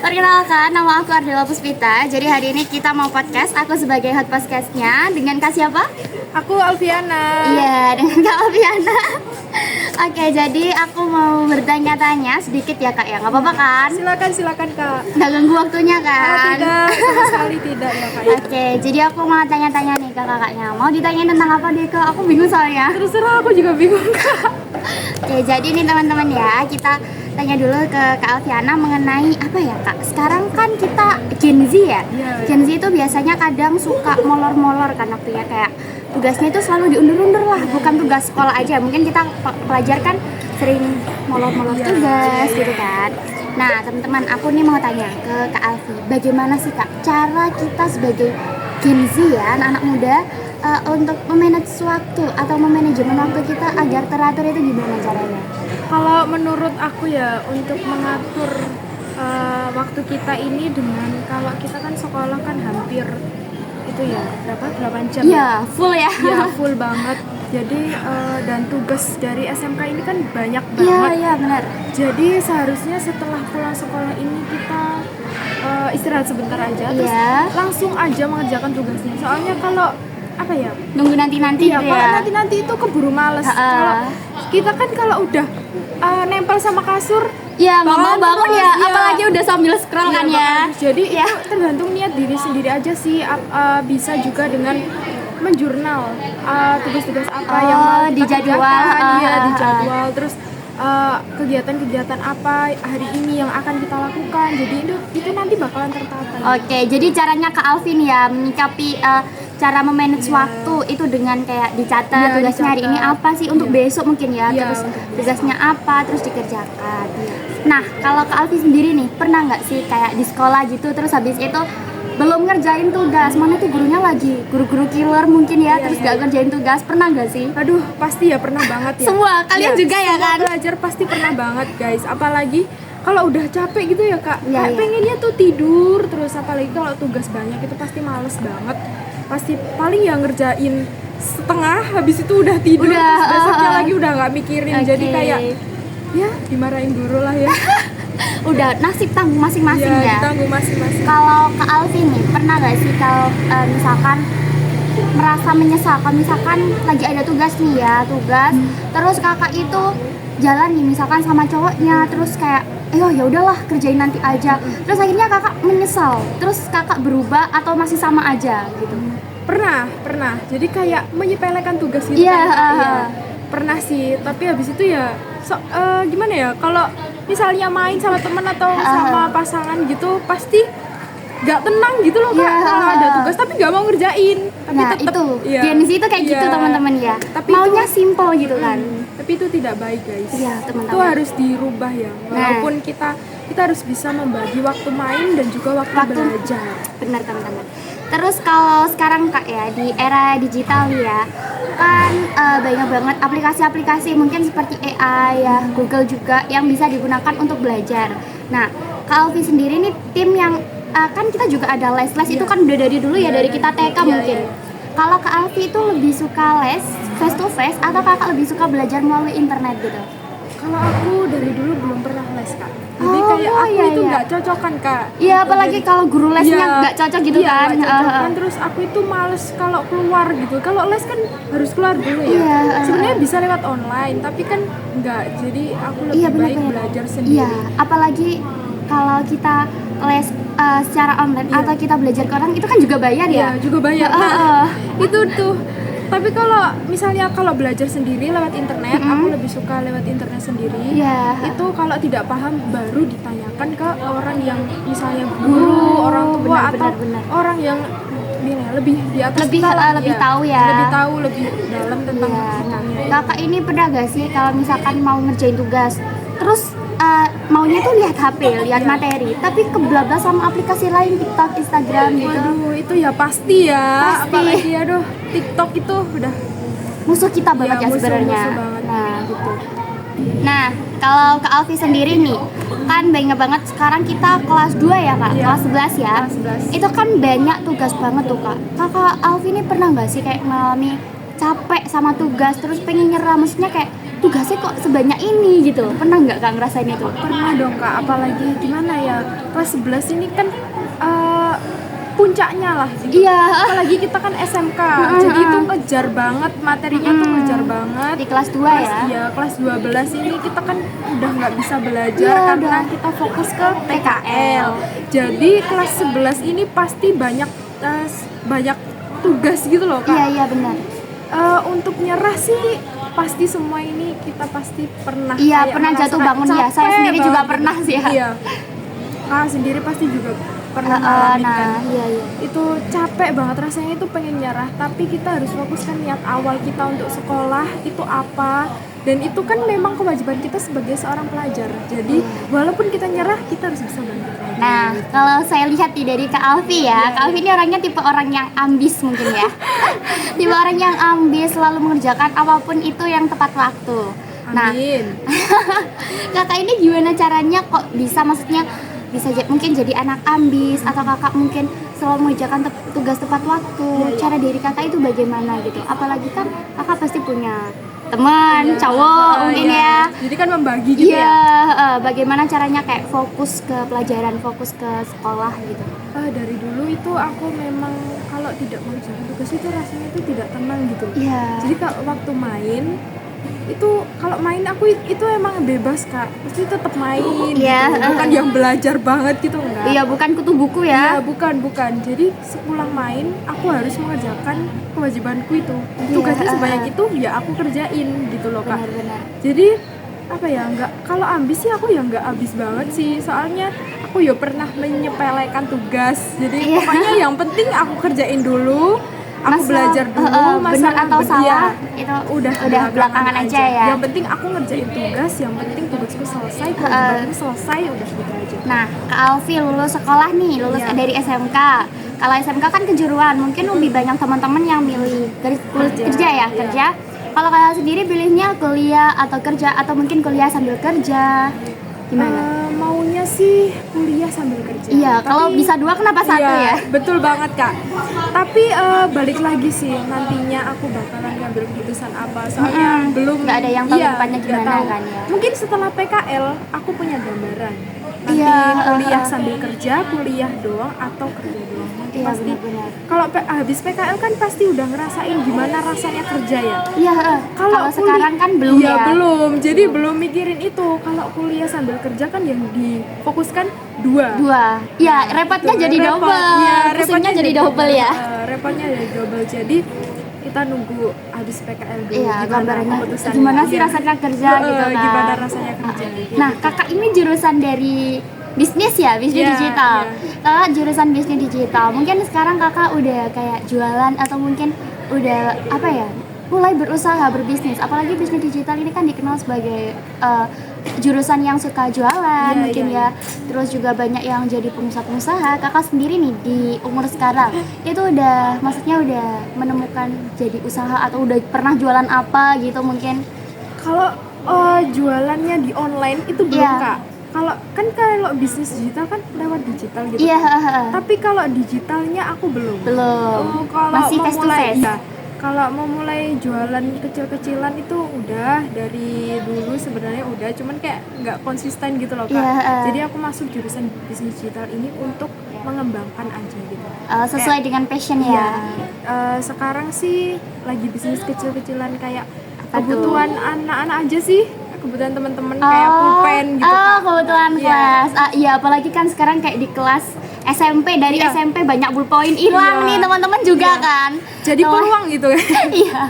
Perkenalkan, nama aku Ardela Puspita. Jadi hari ini kita mau podcast. Aku sebagai host podcastnya. Dengan Kak siapa? Aku Alfiana. Iya, dengan Kak Alfiana. Oke, jadi aku mau bertanya-tanya sedikit ya Kak ya. Nggak apa-apa kan? Silakan Kak. Nggak ganggu waktunya kan? Tidak, sama sekali tidak ya Kak. Oke, jadi aku mau tanya-tanya nih ke kakaknya. Mau ditanyain tentang apa deh Kak? Aku bingung soalnya. Terserah, aku juga bingung Kak. Oke, jadi nih teman-teman ya, kita tanya dulu ke Kak Alfiana mengenai apa ya Kak? Sekarang kan kita Gen Z ya? Iya. Gen Z itu biasanya kadang suka molor-molor kan waktunya, kayak tugasnya itu selalu diundur-undur lah, bukan tugas sekolah aja. Mungkin kita pelajar kan sering molor-molor tugas gitu kan. Nah teman-teman, aku nih mau tanya ke Kak Alfi, bagaimana sih Kak cara kita sebagai Gen Z ya, anak-anak muda untuk memanage waktu atau memanajemen waktu kita agar teratur itu gimana caranya? Kalau menurut aku ya, untuk mengatur waktu kita ini dengan, kalau kita kan sekolah kan hampir itu ya berapa 8 jam Iya, full ya. ya full banget. Jadi dan tugas dari SMK ini kan banyak Iya, banget. iya benar. Jadi seharusnya setelah pulang sekolah ini kita istirahat sebentar aja, terus Iya. langsung aja mengerjakan tugasnya. Soalnya kalau apa ya? Nunggu nanti-nanti Iya, gitu kalau ya. nanti itu keburu males. Ha-ha. Kalau kita kan kalau udah nempel sama kasur, Iya, nggak mau bangun ya, iya. apalagi udah sambil scroll kan ya. bagus. Jadi Iya. itu tergantung niat diri sendiri aja sih. Bisa juga dengan menjurnal tugas-tugas apa yang mau kita dijadwal, kerjakan. Iya, ah. dijadwal. Terus kegiatan-kegiatan apa hari ini yang akan kita lakukan. Jadi itu nanti bakalan tertata. Oke, jadi caranya Kak Alvin ya menyikapi cara memanage waktu itu dengan kayak dicatat Iya, tugasnya hari ini dicatat. apa sih untuk Iya. besok mungkin ya, Iya, terus untuk besok. tugasnya apa terus dikerjakan. Nah, kalau Kak Alvin sendiri nih pernah nggak sih kayak di sekolah gitu terus habis itu belum ngerjain tugas, mana tuh gurunya lagi guru-guru killer mungkin ya, Iya, terus iya, nggak iya. ngerjain tugas, pernah nggak sih? Aduh, pasti ya pernah banget ya. Semua, kalian Iya, juga ya semua kan? pelajar pasti pernah banget guys. Apalagi kalau udah capek gitu ya Kak. Iya, Kayak iya. pengennya tuh tidur terus, apalagi kalau tugas banyak itu pasti males banget. Pasti paling ya ngerjain setengah, habis itu udah tidur, Udah, terus besoknya lagi udah nggak mikirin. Jadi Oke. kayak ya dimarahin guru lah ya. Udah nasib tanggung masing-masing Ya, ya. ditanggung masing-masing. Kalau Kak Alvin nih, pernah gak sih kalau misalkan merasa menyesal kalau misalkan lagi ada tugas nih ya, terus kakak itu jalan nih misalkan sama cowoknya, terus kayak ayo ya udahlah kerjain nanti aja, terus akhirnya kakak menyesal, terus kakak berubah atau masih sama aja gitu? Pernah. Jadi kayak menyepelekan tugas gitu Iya, kan, Kak. Iya. ah. Pernah sih, tapi habis itu ya gimana ya? Kalau misalnya main sama temen atau sama pasangan gitu, pasti nggak tenang gitu loh Kak. Iya. Kalau ada tugas tapi nggak mau ngerjain. Tapi Nah tetep, itu iya. Gen Z itu kayak gitu Iya. teman-teman ya, Tapi maunya itu- simple gitu kan. Tapi itu tidak baik guys. Iya, teman-teman. Itu harus dirubah ya. Nah. Walaupun kita harus bisa membagi waktu main dan juga waktu belajar. Benar teman-teman. Terus kalau sekarang Kak ya, di era digital ya, kan banyak banget aplikasi-aplikasi mungkin seperti AI ya, Google juga yang bisa digunakan untuk belajar. Nah, Kak Alfi sendiri nih tim yang kan kita juga ada les itu kan udah dari dulu ya, dari kita TK mungkin. Kalau Kak Alfi itu lebih suka les face to face atau Kakak lebih suka belajar melalui internet gitu? Kalau aku dari dulu belum pernah les Kak. Jadi Oh, kayak aku iya, itu iya. nggak cocok kan Kak. Iya, apalagi kalau guru lesnya Iya. nggak cocok gitu Iya, kan. nggak cocok kan. Terus aku itu males kalau keluar gitu. Kalau les kan harus keluar dulu ya. Iya, Sebenarnya bisa lewat online, tapi kan nggak. Jadi aku lebih baik benar-benar. belajar sendiri. Iya, apalagi kalau kita les secara online Iya. atau kita belajar ke orang itu kan juga bayar ya. Iya, juga bayar. Heeh, Nah, itu tuh. Tapi kalau misalnya kalau belajar sendiri lewat internet, aku lebih suka lewat internet sendiri. Iya. Itu kalau tidak paham baru ditanyakan ke orang yang misalnya guru, orang tua benar, atau benar. orang yang gini, lebih di atas Lebih, kita lah, lebih iya. tahu ya. Lebih tahu, lebih dalam tentang Iya. tentangnya. Kakak ini pernah gak sih kalau misalkan mau ngerjain tugas, terus maunya tuh lihat HP, lihat Iya. materi, tapi kebablas sama aplikasi lain, TikTok, Instagram gitu. Waduh, itu ya pasti ya. Pasti. Apalagi aduh, TikTok itu udah Musuh kita banget Iya, ya sebenarnya. musuh banget. Nah, gitu. Nah, kalau Kak Alfi sendiri nih, kan banyak banget sekarang kita kelas 2 ya Kak, Iya. kelas 11 ya. Kelas 11. Itu kan banyak tugas banget tuh Kak. Kakak Alfi ini pernah nggak sih kayak mengalami capek sama tugas terus pengen nyerah, maksudnya kayak tugasnya kok sebanyak ini gitu. Pernah nggak kak ngerasain itu? Pernah dong kak, apalagi gimana ya, kelas 11 ini kan puncaknya lah gitu. Iya. Apalagi kita kan SMK, jadi itu ngejar banget materinya tuh ngejar banget. Di kelas 2 ya? Iya, kelas 12 ini kita kan udah nggak bisa belajar Iya, karena udah. kita fokus ke PKL. Jadi kelas 11 ini pasti banyak tugas gitu loh kak. Iya iya benar. Untuk nyerah sih pasti semua ini kita pasti pernah Iya kayak pernah merasa jatuh bangun ya. Saya capek sendiri juga banget pernah gitu. sih ya. Iya. Kak sendiri pasti juga pernah ngalamin kan. Nah iya iya. Itu capek banget rasanya, itu pengen nyerah, tapi kita harus fokuskan niat awal kita untuk sekolah itu apa, dan itu kan memang kewajiban kita sebagai seorang pelajar. Jadi walaupun kita nyerah kita harus bisa bangkit lagi. Nah, kalau saya lihat nih dari Kak Alfi ya, Kak Alfi ini orangnya tipe orang yang ambis mungkin ya. Tipe orang yang ambis, selalu mengerjakan apapun itu yang tepat waktu. Nah, Amin. kakak ini gimana caranya kok bisa, maksudnya bisa mungkin jadi anak ambis, atau kakak mungkin selalu mengerjakan tugas tepat waktu. Cara dari kakak itu bagaimana gitu? Apalagi kan kakak pasti punya teman, cowok mungkin ya. Jadi kan membagi gitu Iya, ya. bagaimana caranya kayak fokus ke pelajaran, fokus ke sekolah gitu? Dari dulu itu aku memang kalau tidak mengerjakan tugas itu rasanya itu tidak tenang gitu. Iya. Jadi kalau waktu main itu, kalau main aku itu emang bebas kak, pasti tetap main Iya, gitu. Bukan yang belajar banget gitu, enggak. Iya, bukan kutu buku Iya, ya. bukan. Jadi sepulang main aku harus mengerjakan kewajibanku itu. Iya, Tugasnya sebanyak itu ya aku kerjain gitu loh kak. Benar-benar. Jadi apa ya, nggak, kalau ambis sih aku ya nggak ambis banget sih, soalnya aku ya pernah menyepelekan tugas. Jadi Iya. pokoknya yang penting aku kerjain dulu, aku Masalah- belajar dulu, benar atau salah ya, itu udah belakangan aja ya. Yang penting aku ngerjain tugas, yang penting tugasku selesai, kewajibanku selesai, udah gitu aja. Nah, Kak Alfi lulus sekolah nih, lulus Iya. dari SMK. Kalau SMK kan kejuruan, mungkin lebih banyak teman-teman yang milih kerja ya, iya. kerja. Kalau kakak sendiri pilihnya kuliah atau kerja, atau mungkin kuliah sambil kerja? Gimana? Maunya sih kuliah sambil kerja. Iya, kalau Tapi- bisa dua kenapa satu Iya, ya? betul banget kak. Tapi balik lagi sih, nantinya aku bakalan ngambil keputusan apa. Soalnya belum. Nggak ada yang tahu iya, depannya nggak gimana tahu. kan ya. Mungkin setelah PKL aku punya gambaran. Nanti Iya, kuliah sambil kerja, kuliah doang atau kerja doang. Nanti Iya, pasti. benar-benar. Kalau habis PKL kan pasti udah ngerasain gimana rasanya kerja ya. Iya, kalau sekarang kan belum iya, ya. belum. Jadi belum mikirin itu. Kalau kuliah sambil kerja kan yang difokuskan dua. Ya, repotnya Gitu, jadi repot. double. Iya, Pusingnya jadi double ya. Repotnya jadi double. Jadi kita nunggu habis PKL dulu. Iya, gimana gambarannya keputusannya. gimana sih Iya. rasanya kerja gitu kan. Gimana rasanya kerja. gitu. Nah, kakak ini jurusan dari bisnis ya, bisnis Iya, digital. iya. Kakak jurusan bisnis digital. Mungkin sekarang kakak udah kayak jualan atau mungkin udah apa ya? Mulai berusaha berbisnis. Apalagi bisnis digital ini kan dikenal sebagai jurusan yang suka jualan, Iya, mungkin iya, ya. Terus juga banyak yang jadi pengusaha-pengusaha. Kakak sendiri nih di umur sekarang itu udah, maksudnya udah menemukan jadi usaha atau udah pernah jualan apa gitu mungkin? Kalau jualannya di online itu belum Iya. kak. Kalau bisnis digital kan lewat digital gitu. Iya, Tapi kalau digitalnya aku belum. belum. Kalau Masih mau face to mulai, face. iya. Kalau mau mulai jualan kecil-kecilan itu udah dari dulu sebenarnya udah, cuman kayak nggak konsisten gitu loh kak. Iya, Jadi aku masuk jurusan bisnis digital ini untuk mengembangkan aja gitu. Sesuai dengan passion Iya. ya. Sekarang sih lagi bisnis kecil-kecilan kayak Apa tuh? kebutuhan anak-anak aja sih, kebutuhan teman-teman kayak pulpen gitu kak. Kebetulan Iya. kelas. Iya, apalagi kan sekarang kayak di kelas SMP, dari Iya. SMP banyak ballpoint hilang Iya. nih teman-teman juga Iya. kan. Jadi Kalau- peluang gitu. Iya.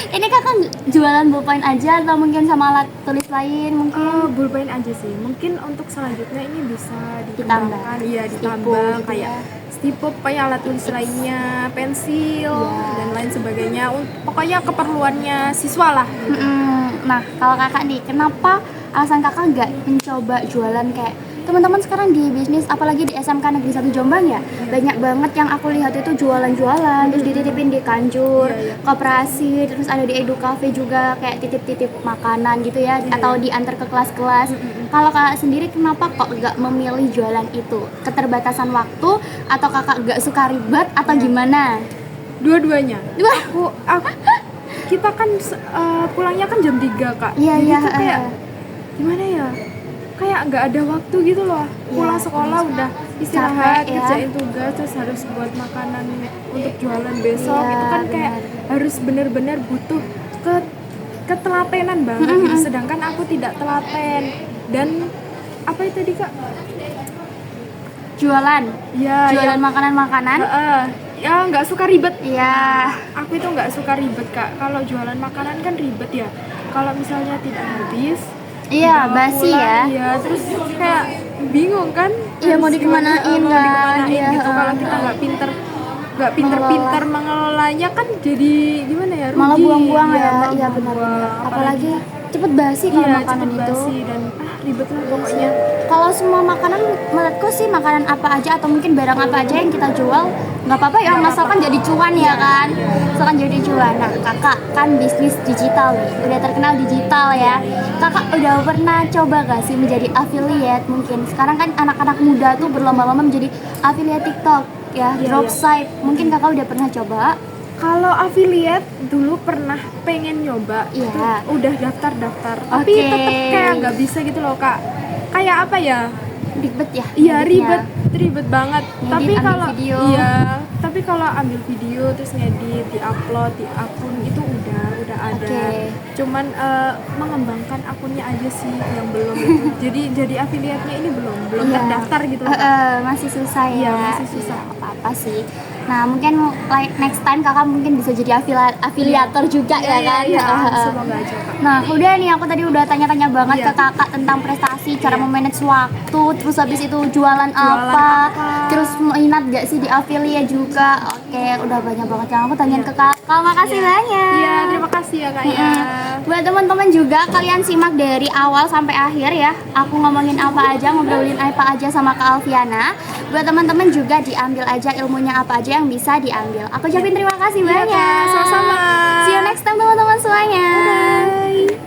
Ini kakak jualan ballpoint aja atau mungkin sama alat tulis lain mungkin? Bullpen aja sih. Mungkin untuk selanjutnya ini bisa Ditambah. dikembangkan, iya Stipo ditambah gitu kayak ya. stipo, kayak alat tulis lainnya, pensil dan lain sebagainya. Pokoknya keperluannya siswa lah. Gitu. Nah, kalau kakak nih, kenapa alasan kakak nggak mencoba jualan kayak teman-teman sekarang di bisnis, apalagi di SMK Negeri 1 Jombang ya, banyak banget yang aku lihat itu jualan-jualan, terus dititipin di kanjur, Iya, iya. koperasi, terus ada di Edu Cafe juga kayak titip-titip makanan gitu ya, atau diantar ke kelas-kelas. Kalau kakak sendiri kenapa kok nggak memilih jualan itu? Keterbatasan waktu atau kakak nggak suka ribet atau gimana? Dua-duanya. Wah. kita kan pulangnya kan jam 3 Kak. Iya, Jadi iya, tuh kayak gimana ya? Kayak nggak ada waktu gitu loh. Pulang sekolah udah istirahat, Capek, ya. kerjain tugas, terus harus buat makanan untuk jualan besok. Iya, Itu kan kayak benar. harus bener-bener butuh ketelatenan banget gitu. Sedangkan aku tidak telaten. Dan apa itu tadi Kak? Jualan. Ya, Jualan makanan-makanan. ya nggak suka ribet. Iya. Aku itu nggak suka ribet Kak. Kalau jualan makanan kan ribet ya. Kalau misalnya tidak habis, Iya, dibawa basi pulang, ya. iya, terus kayak bingung kan. Iya, mau Harus dikemanain gimana, mau kan? dikemanain Iya, gitu. Kalau kita nggak pinter-pinter mengelolanya kan jadi gimana ya, rugi. Malah buang-buang Iya, ya. malah Iya, buang-buang. benar-benar. Apalagi cepet basi kalau iya, makanan cepet itu. basi dan ribet lah pokoknya. Kalau semua makanan menurutku sih makanan apa aja atau mungkin barang apa aja yang kita jual nggak apa-apa ya, asalkan jadi cuan ya kan, asalkan jadi cuan. Nah kakak kan bisnis digital nih, udah terkenal digital ya. Kakak udah pernah coba gak sih menjadi affiliate? Mungkin sekarang kan anak-anak muda tuh berlomba-lomba menjadi affiliate TikTok ya, dropsite. Mungkin kakak udah pernah coba? Kalau affiliate dulu pernah pengen nyoba, Iya. itu udah daftar, tapi Oke. tetep kayak nggak bisa gitu loh Kak. Kayak apa ya? Ribet ya? Iya ngeditnya. ribet banget. Ngedit, Tapi ambil kalau video. iya, tapi kalau ambil video terus ngedit, diupload di akun itu udah ada. Oke. Cuman mengembangkan akunnya aja sih yang belum gitu. Jadi affiliate-nya ini belum Iya. terdaftar gitu loh. Kak. Masih susah ya. Iya, masih susah. Iya, apa-apa sih. Nah mungkin like next time kakak mungkin bisa jadi afiliator juga ya kan. Iya, semoga aja Kak. Nah udah nih, aku tadi udah tanya-tanya banget Iya. ke kakak tentang prestasi, cara Iya. memanage waktu, terus habis itu jualan apa. terus minat gak sih di affiliate juga. Oke, udah banyak banget yang aku tanyain Iya. ke kakak. Makasih banyak. Iya, terima kasih ya Kak ya. Buat teman-teman juga, kalian simak dari awal sampai akhir ya. Aku ngomongin apa aja, ngobrolin apa aja sama Kak Alfiana. Buat teman-teman juga diambil aja ilmunya apa aja yang bisa diambil. Aku ucapin terima kasih Iya, banyak. Kak, sama-sama. See you next time teman-teman semuanya. Bye.